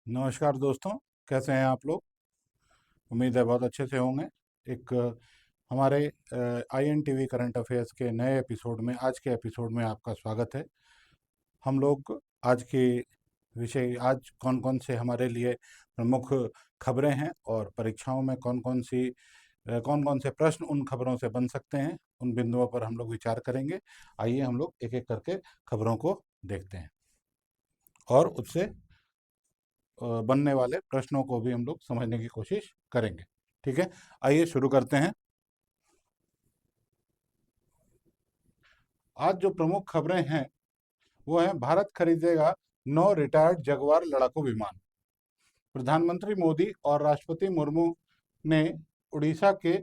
नमस्कार दोस्तों, कैसे हैं आप लोग। उम्मीद है बहुत अच्छे से होंगे। एक हमारे INTV करंट अफेयर्स के नए एपिसोड में, आज के एपिसोड में आपका स्वागत है। हम लोग आज के विषय, आज कौन कौन से हमारे लिए प्रमुख खबरें हैं और परीक्षाओं में कौन कौन से प्रश्न उन खबरों से बन सकते हैं, उन बिंदुओं पर हम लोग विचार करेंगे। आइए हम लोग एक एक करके खबरों को देखते हैं और उससे बनने वाले प्रश्नों को भी हम लोग समझने की कोशिश करेंगे। ठीक है, आइए शुरू करते हैं। आज जो प्रमुख खबरें हैं वो है, भारत खरीदेगा 9 रिटायर्ड जगुआर लड़ाकू विमान। प्रधानमंत्री मोदी और राष्ट्रपति मुर्मू ने उड़ीसा के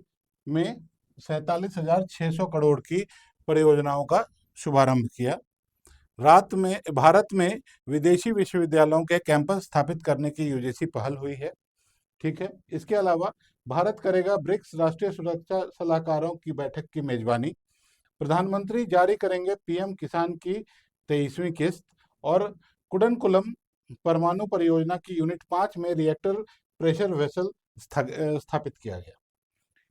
में 47,600 करोड़ की परियोजनाओं का शुभारंभ किया। भारत में विदेशी विश्वविद्यालयों के कैंपस स्थापित करने की यूजीसी पहल हुई है। ठीक है, इसके अलावा भारत करेगा ब्रिक्स राष्ट्रीय सुरक्षा सलाहकारों की बैठक की मेजबानी। प्रधानमंत्री जारी करेंगे पीएम किसान की 23वीं किस्त। और कुडनकुलम परमाणु परियोजना की यूनिट 5 में रिएक्टर प्रेशर वेसल स्थापित किया गया।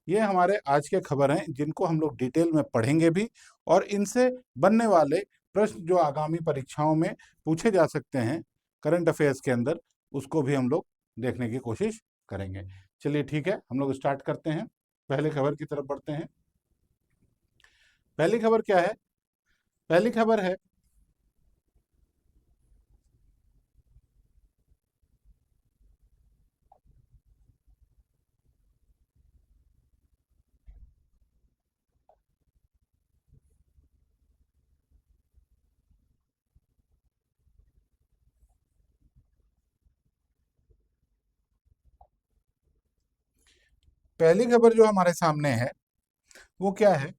ये हमारे आज के खबर हैं, जिनको हम लोग डिटेल में पढ़ेंगे भी, और इनसे बनने वाले प्रश्न जो आगामी परीक्षाओं में पूछे जा सकते हैं करंट अफेयर्स के अंदर, उसको भी हम लोग देखने की कोशिश करेंगे। चलिए ठीक है, हम लोग स्टार्ट करते हैं। पहले खबर की तरफ बढ़ते हैं। पहली खबर क्या है? पहली खबर है, पहली खबर जो हमारे सामने है वो क्या है?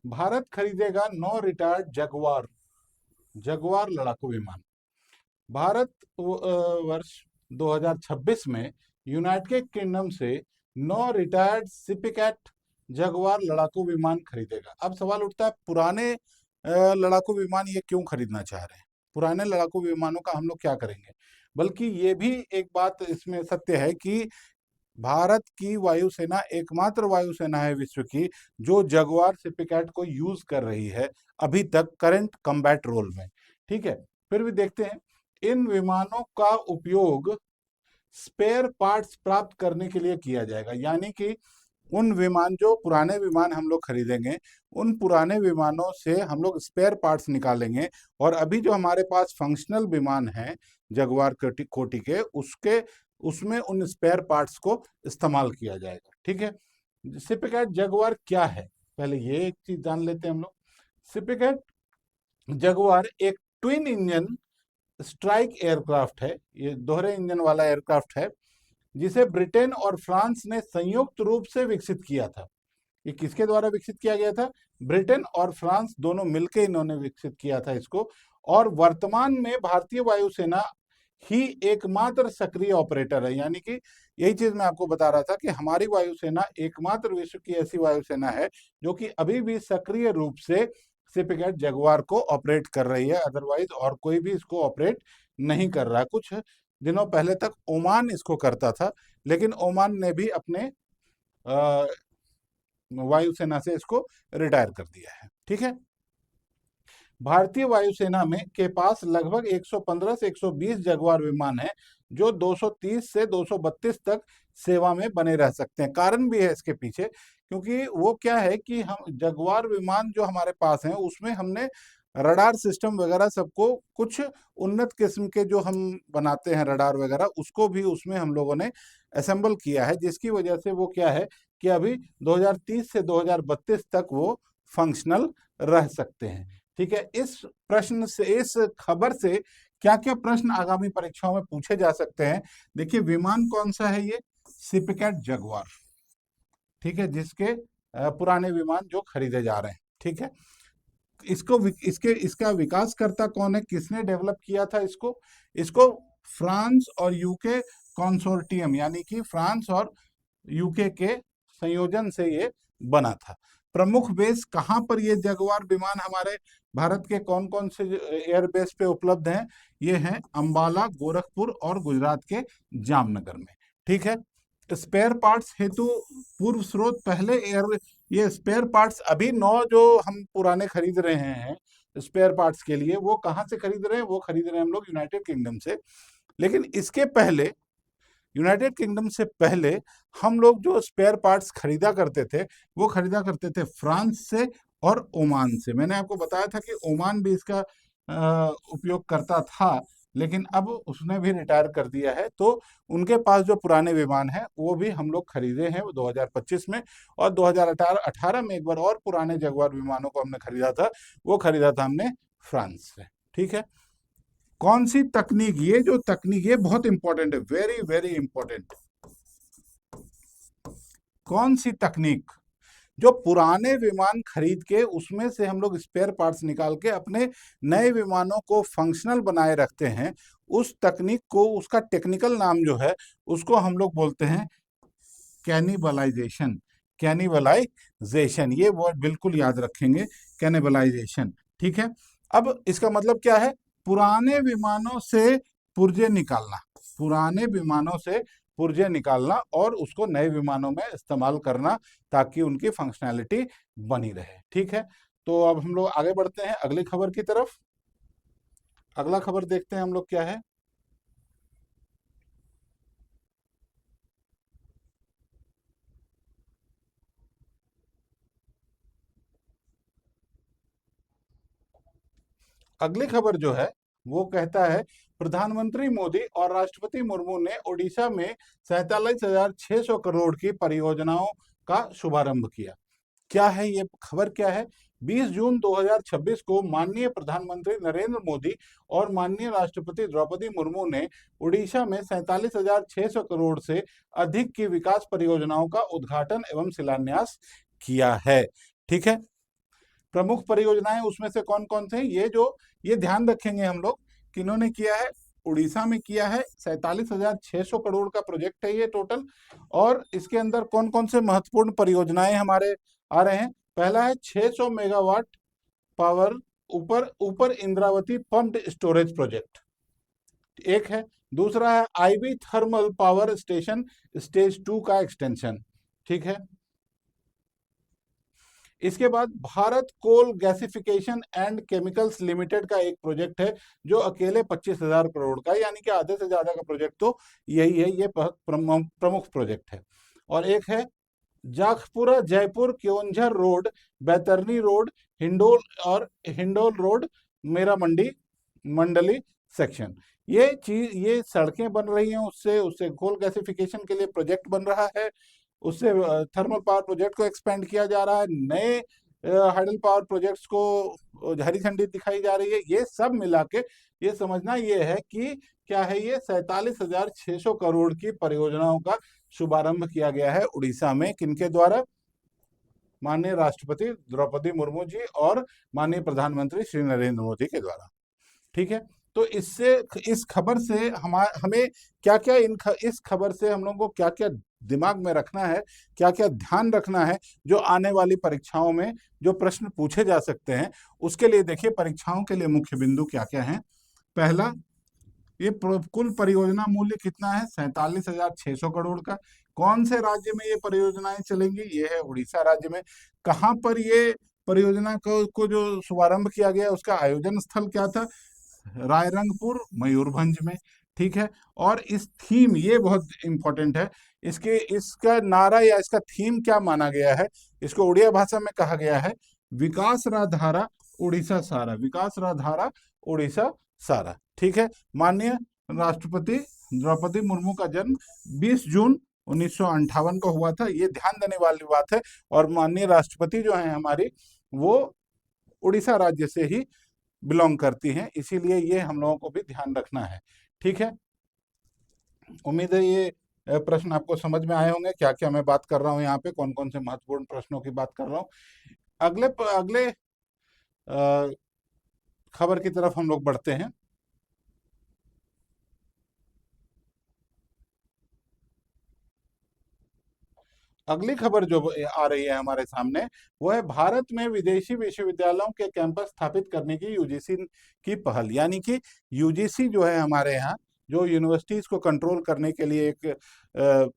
भारत खरीदेगा 9 रिटायर्ड जगुआर जगुआर लड़ाकू विमान। भारत वर्ष 2026 में यूनाइटेड किंगडम से 9 रिटायर्ड सिपिकैट जगुआर लड़ाकू विमान खरीदेगा। अब सवाल उठता है, पुराने लड़ाकू विमान ये क्यों खरीदना चाह रहे हैं? पुराने लड़ाकू विमानों का हम लोग क्या करेंगे? बल्कि ये भी एक बात इसमें सत्य है कि भारत की वायुसेना एकमात्र वायुसेना है विश्व की जो जगुआर सिपिकैट को यूज कर रही है अभी तक करंट कम्बैट रोल में। ठीक है, फिर भी देखते हैं। इन विमानों का उपयोग स्पेयर पार्ट्स प्राप्त करने के लिए किया जाएगा, यानी कि उन विमान, जो पुराने विमान हम लोग खरीदेंगे, उन पुराने विमानों से हम लोग स्पेयर पार्ट्स निकालेंगे, और अभी जो हमारे पास फंक्शनल विमान हैं जगुआर कोटि के, उसके उसमें उन स्पेयर पार्ट्स को इस्तेमाल किया जाएगा। ठीक है, सिपिकैट जगुआर क्या है, पहले ये एक चीज जान लेते हैं हम लोग। सिपिकैट जगुआर एक ट्विन इंजन स्ट्राइक एयरक्राफ्ट है। ये दोहरे इंजन वाला एयरक्राफ्ट है जिसे ब्रिटेन और फ्रांस ने संयुक्त रूप से विकसित किया था। ये किसके द्वारा विकसित किया गया था? ब्रिटेन और फ्रांस दोनों मिलकर इन्होंने विकसित किया था इसको। और वर्तमान में भारतीय वायुसेना ही एकमात्र सक्रिय ऑपरेटर है, यानी कि यही चीज मैं आपको बता रहा था कि हमारी वायुसेना एकमात्र विश्व की ऐसी वायुसेना है जो कि अभी भी सक्रिय रूप से सिपिकैट जगुआर को ऑपरेट कर रही है। अदरवाइज और कोई भी इसको ऑपरेट नहीं कर रहा। कुछ दिनों पहले तक ओमान इसको करता था, लेकिन ओमान ने भी अपने वायुसेना से इसको रिटायर कर दिया है। ठीक है, भारतीय वायुसेना में के पास लगभग 115 से 120 जगुआर विमान हैं जो 230 से 232 तक सेवा में बने रह सकते हैं। कारण भी है इसके पीछे, क्योंकि वो क्या है कि हम जगुआर विमान जो हमारे पास हैं उसमें हमने रडार सिस्टम वगैरह सबको, कुछ उन्नत किस्म के जो हम बनाते हैं रडार वगैरह, उसको भी उसमें हम लोगों ने असेंबल किया है, जिसकी वजह से वो क्या है कि अभी 2030 से 2032 तक वो फंक्शनल रह सकते हैं। ठीक है, इस प्रश्न से, इस खबर से क्या क्या प्रश्न आगामी परीक्षाओं में पूछे जा सकते हैं? देखिए, विमान कौन सा है? ये सिपिकैट जगुआर। ठीक है, जिसके पुराने विमान जो खरीदे जा रहे हैं। ठीक है, इसका विकासकर्ता कौन है? किसने डेवलप किया था इसको? इसको फ्रांस और यूके कंसोर्टियम, यानी कि फ्रांस और यूके के संयोजन से ये बना था। प्रमुख बेस कहाँ पर ये जगुआर विमान हमारे भारत के कौन कौन से एयर बेस पे उपलब्ध हैं? ये हैं अंबाला, गोरखपुर और गुजरात के जामनगर में। ठीक है। स्पेयर पार्ट्स हेतु पूर्व स्रोत पहले एयर, ये स्पेयर पार्ट्स अभी नौ जो हम पुराने खरीद रहे हैं स्पेयर पार्ट्स के लिए, वो कहाँ से खरीद रहे हैं? वो खरीद रहे हैं हम लोग यूनाइटेड किंगडम से। लेकिन इसके पहले, यूनाइटेड किंगडम से पहले, हम लोग जो स्पेयर पार्ट्स खरीदा करते थे वो खरीदा करते थे फ्रांस से और ओमान से। मैंने आपको बताया था कि ओमान भी इसका उपयोग करता था, लेकिन अब उसने भी रिटायर कर दिया है। तो उनके पास जो पुराने विमान हैं वो भी हम लोग खरीदे हैं 2025 में, और 2018 में एक बार और पुराने जगुआर विमानों को हमने खरीदा था, वो खरीदा था हमने फ्रांस से। ठीक है। कौन सी तकनीक, ये जो तकनीक ये बहुत इंपॉर्टेंट है, वेरी वेरी इंपॉर्टेंट। कौन सी तकनीक? जो पुराने विमान खरीद के उसमें से हम लोग स्पेयर पार्ट्स निकाल के अपने नए विमानों को फंक्शनल बनाए रखते हैं, उस तकनीक को, उसका टेक्निकल नाम जो है उसको हम लोग बोलते हैं कैनिबलाइजेशन। कैनिबलाइजेशन, ये वर्ड बिल्कुल याद रखेंगे, कैनिबलाइजेशन। ठीक है। अब इसका मतलब क्या है? पुराने विमानों से पुर्जे निकालना, पुराने विमानों से पुर्जे निकालना और उसको नए विमानों में इस्तेमाल करना, ताकि उनकी फंक्शनैलिटी बनी रहे। ठीक है। तो अब हम लोग आगे बढ़ते हैं अगली खबर की तरफ। अगला खबर देखते हैं हम लोग क्या है। अगली खबर जो है वो कहता है, प्रधानमंत्री मोदी और राष्ट्रपति मुर्मू ने ओडिशा में 47,600 करोड़ की परियोजनाओं का शुभारंभ किया। क्या है ये खबर? क्या है? 20 जून 2026 को माननीय प्रधानमंत्री नरेंद्र मोदी और माननीय राष्ट्रपति द्रौपदी मुर्मू ने ओडिशा में 47,600 करोड़ से अधिक की विकास परियोजनाओं का उद्घाटन एवं शिलान्यास किया है। ठीक है। प्रमुख परियोजनाएं उसमें से कौन कौन से हैं? ये ध्यान रखेंगे हम लोग कि इन्होंने किया है, उड़ीसा में किया है। 47,600 करोड़ का प्रोजेक्ट है ये टोटल। और इसके अंदर कौन कौन से महत्वपूर्ण परियोजनाएं हमारे आ रहे हैं? पहला है 600 मेगावाट पावर ऊपर ऊपर इंद्रावती पंप्ड स्टोरेज प्रोजेक्ट, एक है। दूसरा है IB thermal power station stage 2 का एक्सटेंशन। ठीक है। इसके बाद Bharat coal gasification and chemicals limited का एक प्रोजेक्ट है, जो अकेले 25,000 करोड़ का, यानी कि आधे से ज्यादा का प्रोजेक्ट तो यही है। ये प्रमुख प्रोजेक्ट है। और एक है जाखपुरा जयपुर क्योंझर रोड, बैतरनी रोड, हिंडोल और हिंडोल रोड, मेरा मंडी मंडली सेक्शन। ये सड़कें बन रही हैं, उससे उससे कोल गैसिफिकेशन के लिए प्रोजेक्ट बन रहा है, उससे थर्मल पावर प्रोजेक्ट को एक्सपेंड किया जा रहा है, नए हाइडल पावर प्रोजेक्ट्स को हरी झंडी दिखाई जा रही है। ये सब मिला के ये समझना ये है कि क्या है, ये 47,600 करोड़ की परियोजनाओं का शुभारंभ किया गया है उड़ीसा में। किनके द्वारा? माननीय राष्ट्रपति द्रौपदी मुर्मू जी और माननीय प्रधानमंत्री श्री नरेंद्र मोदी के द्वारा। ठीक है। तो इससे, इस खबर से हमें क्या क्या इस खबर से हम लोगों को क्या क्या दिमाग में रखना है, क्या क्या ध्यान रखना है, जो आने वाली परीक्षाओं में जो प्रश्न पूछे जा सकते हैं उसके लिए देखिए, परीक्षाओं के लिए मुख्य बिंदु क्या क्या है। पहला, ये कुल परियोजना मूल्य कितना है? 47,600 करोड़ का। कौन से राज्य में ये परियोजनाएं चलेंगी? ये है उड़ीसा राज्य में। कहाँ पर ये परियोजना को जो शुभारंभ किया गया उसका आयोजन स्थल क्या था? रायरंगपुर, मयूरभंज में। ठीक है। और इस थीम, ये बहुत इंपॉर्टेंट है, इसका नारा या इसका थीम क्या माना गया है? इसको उड़िया भाषा में कहा गया है विकास धारा उड़ीसा सारा, विकास धारा उड़ीसा सारा। ठीक है। माननीय राष्ट्रपति द्रौपदी मुर्मू का जन्म 20 जून 1958 को हुआ था, ये ध्यान देने वाली बात है। और माननीय राष्ट्रपति जो है हमारी, वो उड़ीसा राज्य से ही बिलोंग करती हैं, इसीलिए ये हम लोगों को भी ध्यान रखना है। ठीक है। उम्मीद है ये प्रश्न आपको समझ में आए होंगे, क्या क्या मैं बात कर रहा हूँ यहाँ पे, कौन कौन से महत्वपूर्ण प्रश्नों की बात कर रहा हूँ। अगले खबर की तरफ हम लोग बढ़ते हैं। अगली खबर जो आ रही है हमारे सामने, वो है भारत में विदेशी विश्वविद्यालयों के कैंपस स्थापित करने की यूजीसी की पहल। यानी कि यूजीसी जो है हमारे यहाँ, जो यूनिवर्सिटीज को कंट्रोल करने के लिए एक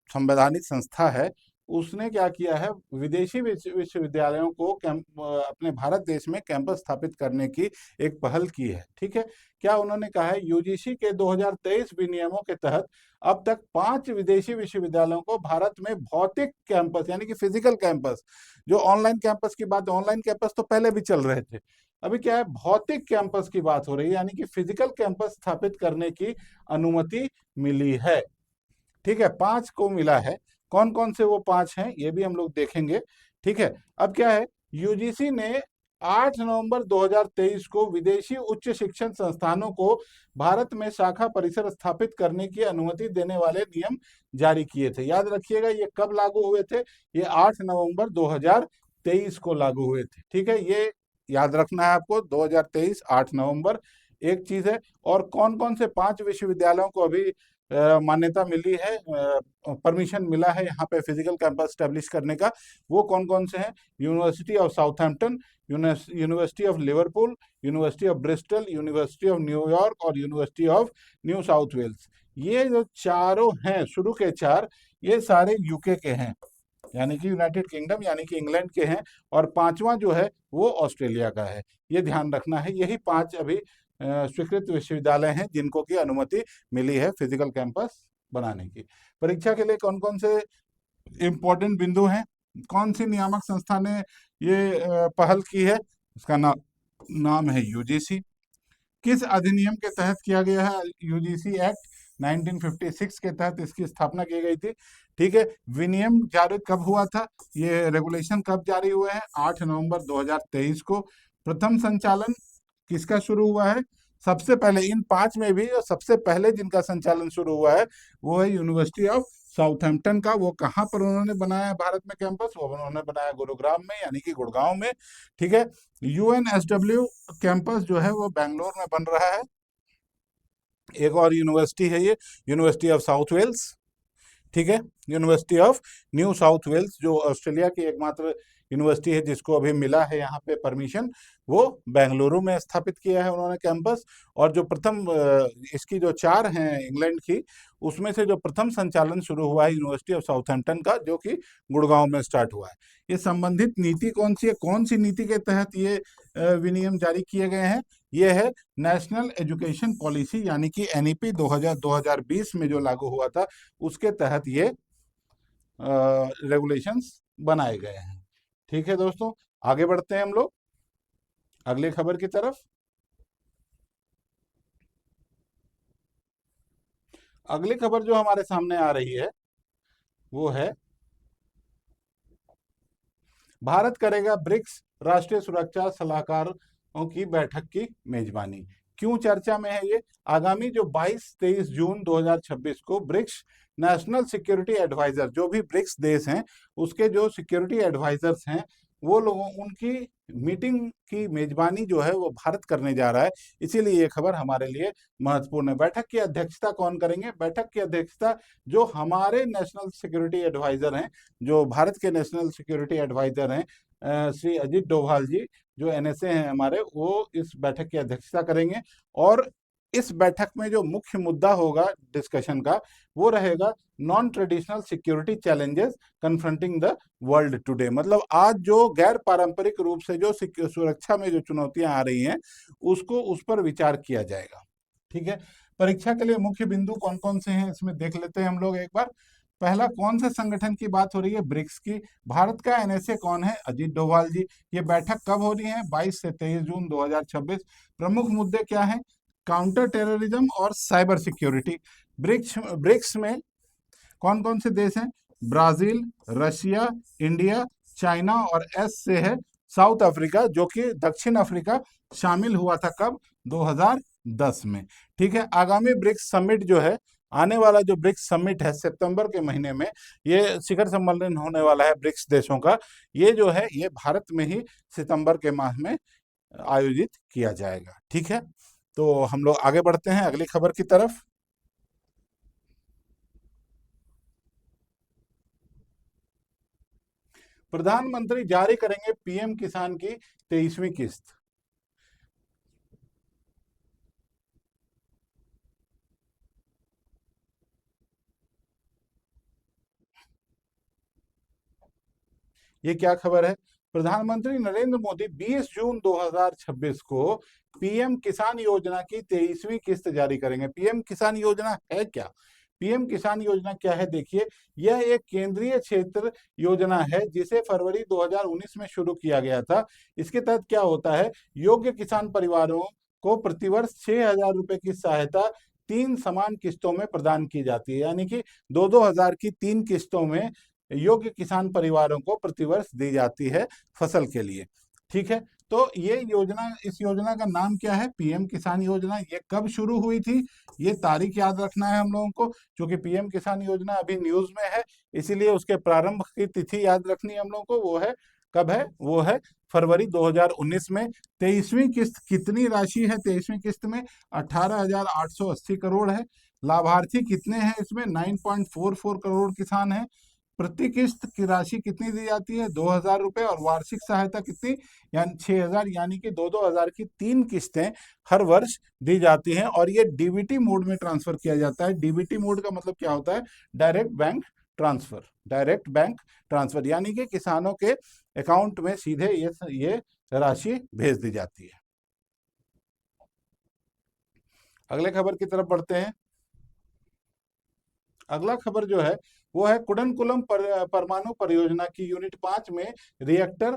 संवैधानिक संस्था है, उसने क्या किया है, विदेशी विश्वविद्यालयों को अपने भारत देश में कैंपस स्थापित करने की एक पहल की है। ठीक है, क्या उन्होंने कहा है, यूजीसी के 2023 विनियमों के तहत अब तक 5 विदेशी विश्वविद्यालयों को भारत में भौतिक कैंपस यानी कि फिजिकल कैंपस, जो ऑनलाइन कैंपस की बात, ऑनलाइन कैंपस तो पहले भी चल रहे थे, अभी क्या है, भौतिक कैंपस की बात हो रही है, यानी कि फिजिकल कैंपस स्थापित करने की अनुमति मिली है। ठीक है, 5 को मिला है। कौन कौन से वो 5 हैं, ये भी हम लोग देखेंगे। ठीक है, अब क्या है, यूजीसी ने 8 नवंबर 2023 को विदेशी उच्च शिक्षण संस्थानों को भारत में शाखा परिसर स्थापित करने की अनुमति देने वाले नियम जारी किए थे। याद रखिएगा, ये कब लागू हुए थे, ये 8 नवंबर 2023 को लागू हुए थे। ठीक है, ये याद रखना है आपको, 2023 8 नवंबर एक चीज है। और कौन कौन से 5 विश्वविद्यालयों को अभी मान्यता मिली है, परमिशन मिला है यहाँ पे फिजिकल कैंपस स्टैब्लिश करने का, वो कौन कौन से हैं, University of Southampton, University of Liverpool, University of Bristol, University of New York और University of New South Wales. ये जो चारों हैं, शुरू के 4, ये सारे यूके के हैं, यानी कि यूनाइटेड किंगडम, यानी कि इंग्लैंड के हैं। और 5वां जो है वो ऑस्ट्रेलिया का है। ये ध्यान रखना है, यही 5 अभी स्वीकृत विश्वविद्यालय हैं जिनको की अनुमति मिली है फिजिकल कैंपस बनाने की। परीक्षा के लिए कौन कौन से इंपॉर्टेंट बिंदु हैं, कौन सी नियामक संस्था ने ये पहल की है, उसका नाम है यूजीसी। किस अधिनियम के तहत किया गया है, यूजीसी एक्ट 1956 के तहत इसकी स्थापना की गई थी। ठीक है, विनियम जारी कब हुआ था, ये रेगुलेशन कब जारी हुए हैं, 8 नवंबर 2023 को। प्रथम संचालन किसका शुरू हुआ है, सबसे पहले इन 5 में भी सबसे पहले जिनका संचालन शुरू हुआ है वो है यूनिवर्सिटी ऑफ साउथहैम्पटन का। वो कहाँ पर उन्होंने बनाया है भारत में कैंपस, वो उन्होंने बनाया गुरुग्राम में, यानी कि गुड़गांव में। ठीक है, यूएनएसडब्ल्यू कैंपस जो है वो बैंगलोर में बन रहा है। एक और यूनिवर्सिटी है ये, यूनिवर्सिटी ऑफ साउथ वेल्स। ठीक है, University of New South Wales, जो ऑस्ट्रेलिया की एकमात्र यूनिवर्सिटी है जिसको अभी मिला है यहाँ पे परमिशन, वो बेंगलुरु में स्थापित किया है उन्होंने कैंपस। और जो प्रथम इसकी जो 4 हैं इंग्लैंड की, उसमें से जो प्रथम संचालन शुरू हुआ है यूनिवर्सिटी ऑफ साउथहैम्पटन का, जो कि गुड़गांव में स्टार्ट हुआ है। ये संबंधित नीति कौन सी है, कौन सी नीति के तहत ये विनियम जारी किए गए हैं, ये है नेशनल एजुकेशन पॉलिसी, यानी कि एनईपी 2020 में जो लागू हुआ था, उसके तहत ये रेगुलेशंस बनाए गए हैं। ठीक है दोस्तों, आगे बढ़ते हैं हम लोग अगली खबर की तरफ। अगली खबर जो हमारे सामने आ रही है वो है, भारत करेगा ब्रिक्स राष्ट्रीय सुरक्षा सलाहकारों की बैठक की मेजबानी। क्यों चर्चा में है ये, आगामी जो 22-23 जून 2026 को ब्रिक्स नेशनल सिक्योरिटी एडवाइजर, जो भी ब्रिक्स देश हैं उसके जो सिक्योरिटी एडवाइजर्स हैं, वो लोगों उनकी मीटिंग की मेजबानी जो है वो भारत करने जा रहा है। इसीलिए ये खबर हमारे लिए महत्वपूर्ण है। बैठक की अध्यक्षता कौन करेंगे, बैठक की अध्यक्षता जो हमारे नेशनल सिक्योरिटी एडवाइजर हैं, जो भारत के नेशनल सिक्योरिटी एडवाइजर हैं, श्री अजीत डोभाल जी, जो एनएसए हैं हमारे, वो इस बैठक की अध्यक्षता करेंगे। और इस बैठक में जो मुख्य मुद्दा होगा डिस्कशन का, वो रहेगा non traditional security challenges confronting the world today. मतलब आज जो गैर पारंपरिक रूप से जो सुरक्षा में जो चुनौतियां आ रही हैं, उसको उस पर विचार किया जाएगा। ठीक है, परीक्षा के लिए मुख्य बिंदु कौन कौन से हैं इसमें देख लेते हैं हम लोग एक बार। पहला, कौन से संगठन की बात हो रही है, ब्रिक्स की। भारत का एनएसए कौन है, अजीत डोभाल जी। ये बैठक कब हो रही है, 22 से 23 जून 2026। प्रमुख मुद्दे क्या हैं, काउंटर टेररिज्म और साइबर सिक्योरिटी। ब्रिक्स में कौन कौन से देश हैं, ब्राजील, रशिया, इंडिया, चाइना और एस से है साउथ अफ्रीका, जो कि दक्षिण अफ्रीका शामिल हुआ था कब, 2010 में। ठीक है, आगामी ब्रिक्स समिट जो है, आने वाला जो ब्रिक्स समिट है सितंबर के महीने में, ये शिखर सम्मेलन होने वाला है ब्रिक्स देशों का, ये जो है ये भारत में ही सितंबर के माह में आयोजित किया जाएगा। ठीक है, तो हम लोग आगे बढ़ते हैं अगली खबर की तरफ। प्रधानमंत्री जारी करेंगे पीएम किसान की 23वीं किस्त। ये क्या खबर है? प्रधानमंत्री नरेंद्र मोदी 20 जून 2026 को पीएम किसान योजना की 23वीं किस्त जारी करेंगे। पीएम किसान योजना है क्या? पीएम किसान योजना क्या है? देखिए, यह एक केंद्रीय क्षेत्र योजना है जिसे फरवरी 2019 में शुरू किया गया था। इसके तहत क्या होता है, योग्य किसान परिवारों को प्रतिवर्ष 6,000 रुपए की सहायता 3 समान किस्तों में प्रदान की जाती है, यानी कि 2-2 हजार की 3 किस्तों में योग्य किसान परिवारों को प्रतिवर्ष दी जाती है फसल के लिए। ठीक है, तो ये योजना, इस योजना का नाम क्या है? पीएम किसान योजना। ये कब शुरू हुई थी, ये तारीख याद रखना है हम लोगों को, क्योंकि पीएम किसान योजना अभी न्यूज में है, इसीलिए उसके प्रारंभ की तिथि याद रखनी है हम लोगों को। वो है, कब है? वो है फरवरी 2019 में। 23वीं किस्त कितनी राशि है? 23वीं किस्त में 18,880 करोड़ है। लाभार्थी कितने हैं इसमें? 9.44 करोड़ किसान हैं। प्रति किस्त की राशि कितनी दी जाती है? 2,000 रुपए। और वार्षिक सहायता कितनी? यानी 6,000, यानी कि 2-2 हजार की 3 किस्तें हर वर्ष दी जाती हैं। और ये डीबीटी मोड में ट्रांसफर किया जाता है। डीबीटी मोड का मतलब क्या होता है? Direct bank transfer. Direct bank transfer यानी कि किसानों के अकाउंट में सीधे ये राशि भेज दी जाती है। अगले खबर की तरफ बढ़ते हैं। अगला खबर जो है वो है कुडनकुलम परमाणु परियोजना की यूनिट 5 में रिएक्टर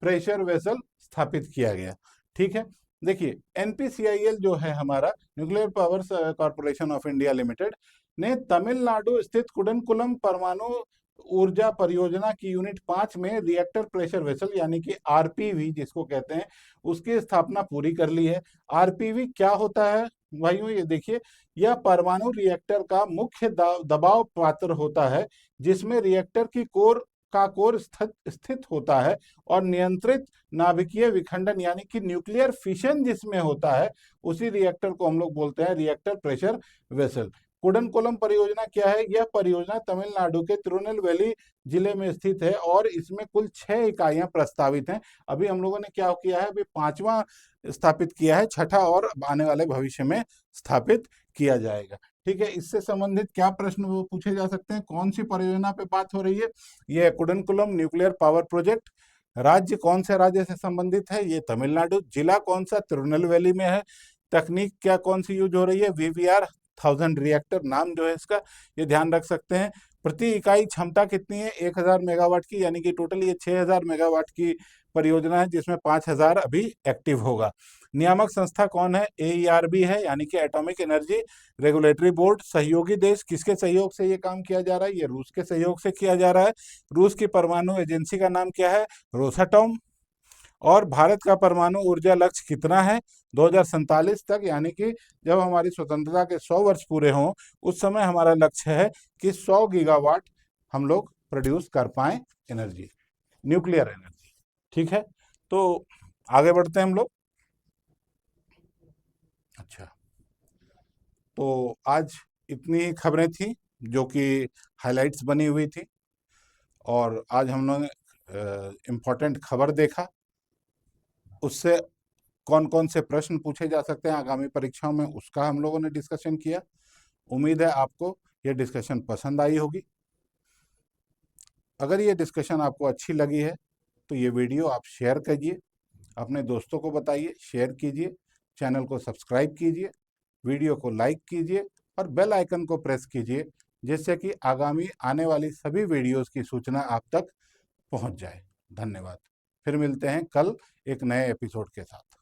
प्रेशर वेसल स्थापित किया गया। ठीक है, देखिए, एनपीसीआईएल जो है हमारा, nuclear power corporation of India limited, ने तमिलनाडु स्थित कुडनकुलम परमाणु ऊर्जा परियोजना की यूनिट 5 में रिएक्टर प्रेशर वेसल यानी कि आरपीवी जिसको कहते हैं, उसकी स्थापना पूरी कर ली है। आरपीवी क्या होता है भाइयों? ये देखिए, यह परमाणु रिएक्टर का मुख्य दबाव पात्र होता है जिसमें रिएक्टर की कोर स्थित होता है और नियंत्रित नाभिकीय विखंडन यानी कि न्यूक्लियर फिशन जिसमें होता है, उसी रिएक्टर को हम लोग बोलते हैं रिएक्टर प्रेशर वेसल। कुडनकुलम परियोजना क्या है? यह परियोजना तमिलनाडु के तिरुनेलवेली जिले में स्थित है और इसमें कुल 6 इकाइयां प्रस्तावित हैं। अभी हम लोगों ने क्या किया है? अभी 5वां स्थापित किया है, 6ठा और आने वाले भविष्य में स्थापित किया जाएगा। ठीक है, इससे संबंधित क्या प्रश्न वो पूछे जा सकते हैं? कौन सी परियोजना पे बात हो रही है? ये कुडनकुलम न्यूक्लियर पावर प्रोजेक्ट। राज्य कौन से राज्य से संबंधित है? ये तमिलनाडु। जिला कौन सा? तिरुनेलवेली में है। तकनीक क्या कौन सी यूज हो रही है? वीवीआर 1000 रिएक्टर नाम जो है इसका, ये ध्यान रख सकते हैं। प्रति इकाई क्षमता कितनी है? 1000 मेगावाट की, यानी कि टोटल ये 6000 मेगावाट की परियोजना है जिसमें 5000 अभी एक्टिव होगा। नियामक संस्था कौन है? एईआरबी है, यानी कि एटॉमिक एनर्जी रेगुलेटरी बोर्ड। सहयोगी देश, किसके सहयोग से ये काम किया जा रहा है? ये रूस के सहयोग से किया जा रहा है। रूस की परमाणु एजेंसी का नाम क्या है? रोसाटॉम। और भारत का परमाणु ऊर्जा लक्ष्य कितना है? 2047 तक, यानी कि जब हमारी स्वतंत्रता के 100 वर्ष पूरे हों उस समय हमारा लक्ष्य है कि 100 गीगावाट हम लोग प्रोड्यूस कर पाए एनर्जी, न्यूक्लियर एनर्जी। ठीक है, तो आगे बढ़ते हैं हम लोग। अच्छा, तो आज इतनी खबरें थी जो कि हाइलाइट्स बनी हुई थी, और आज हम लोग इम्पोर्टेंट खबर देखा। उससे कौन कौन से प्रश्न पूछे जा सकते हैं आगामी परीक्षाओं में, उसका हम लोगों ने डिस्कशन किया। उम्मीद है आपको ये डिस्कशन पसंद आई होगी। अगर ये डिस्कशन आपको अच्छी लगी है तो ये वीडियो आप शेयर कीजिए, अपने दोस्तों को बताइए, शेयर कीजिए, चैनल को सब्सक्राइब कीजिए, वीडियो को लाइक कीजिए और बेल आइकन को प्रेस कीजिए, जिससे कि आगामी आने वाली सभी वीडियोस की सूचना आप तक पहुंच जाए। धन्यवाद। फिर मिलते हैं कल एक नए एपिसोड के साथ।